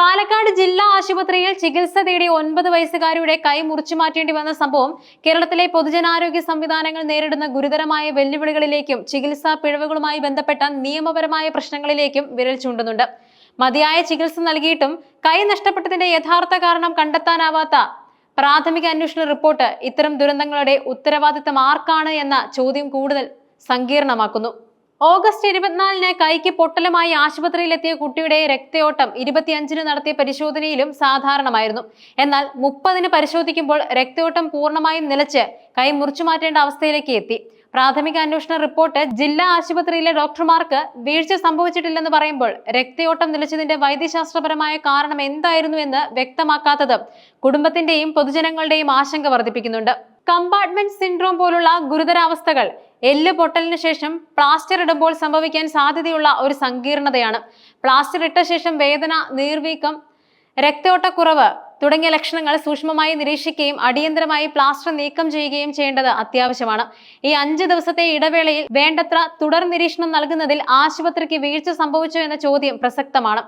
പാലക്കാട് ജില്ലാ ആശുപത്രിയിൽ ചികിത്സ തേടി 9 വയസ്സുകാരിയുടെ കൈ മുറിച്ചു മാറ്റേണ്ടി വന്ന സംഭവം കേരളത്തിലെ പൊതുജനാരോഗ്യ സംവിധാനങ്ങൾ നേരിടുന്ന ഗുരുതരമായ വെല്ലുവിളികളിലേക്കും ചികിത്സാ പിഴവുകളുമായി ബന്ധപ്പെട്ട നിയമപരമായ പ്രശ്നങ്ങളിലേക്കും വിരൽ ചൂണ്ടുന്നുണ്ട്. മതിയായ ചികിത്സ നൽകിയിട്ടും കൈ നഷ്ടപ്പെട്ടതിന്റെ യഥാർത്ഥ കാരണം കണ്ടെത്താനാവാത്ത പ്രാഥമിക അന്വേഷണ റിപ്പോർട്ട് ഇത്തരം ദുരന്തങ്ങളുടെ ഉത്തരവാദിത്തം ആർക്കാണ് എന്ന ചോദ്യം കൂടുതൽ സങ്കീർണമാക്കുന്നു. ഓഗസ്റ്റ് 24-ന് കൈക്ക് പൊട്ടലുമായി ആശുപത്രിയിലെത്തിയ കുട്ടിയുടെ രക്തയോട്ടം 25-ന് നടത്തിയ പരിശോധനയിലും സാധാരണമായിരുന്നു. എന്നാൽ 30-ന് പരിശോധിക്കുമ്പോൾ രക്തയോട്ടം പൂർണ്ണമായും നിലച്ച് കൈ മുറിച്ചുമാറ്റേണ്ട അവസ്ഥയിലേക്ക് എത്തി. പ്രാഥമിക അന്വേഷണ റിപ്പോർട്ട് ജില്ലാ ആശുപത്രിയിലെ ഡോക്ടർമാർക്ക് വീഴ്ച സംഭവിച്ചിട്ടില്ലെന്ന് പറയുമ്പോൾ രക്തയോട്ടം നിലച്ചതിന്റെ വൈദ്യശാസ്ത്രപരമായ കാരണം എന്തായിരുന്നു എന്ന് വ്യക്തമാക്കാത്തത് കുടുംബത്തിന്റെയും പൊതുജനങ്ങളുടെയും ആശങ്ക വർദ്ധിപ്പിക്കുന്നുണ്ട്. കമ്പാർട്ട്മെന്റ് സിൻഡ്രോം പോലുള്ള ഗുരുതരാവസ്ഥകൾ എല്ല് പൊട്ടലിന് ശേഷം പ്ലാസ്റ്റർ ഇടുമ്പോൾ സംഭവിക്കാൻ സാധ്യതയുള്ള ഒരു സങ്കീർണതയാണ്. പ്ലാസ്റ്റർ ഇട്ട ശേഷം വേദന, നീർവീക്കം, രക്തയോട്ടക്കുറവ് തുടങ്ങിയ ലക്ഷണങ്ങൾ സൂക്ഷ്മമായി നിരീക്ഷിക്കുകയും അടിയന്തരമായി പ്ലാസ്റ്റർ നീക്കം ചെയ്യുകയും ചെയ്യേണ്ടത് അത്യാവശ്യമാണ്. ഈ 5 ദിവസത്തെ ഇടവേളയിൽ വേണ്ടത്ര തുടർ നിരീക്ഷണം നൽകുന്നതിൽ ആശുപത്രിക്ക് വീഴ്ച സംഭവിച്ചോ എന്ന ചോദ്യം പ്രസക്തമാണ്.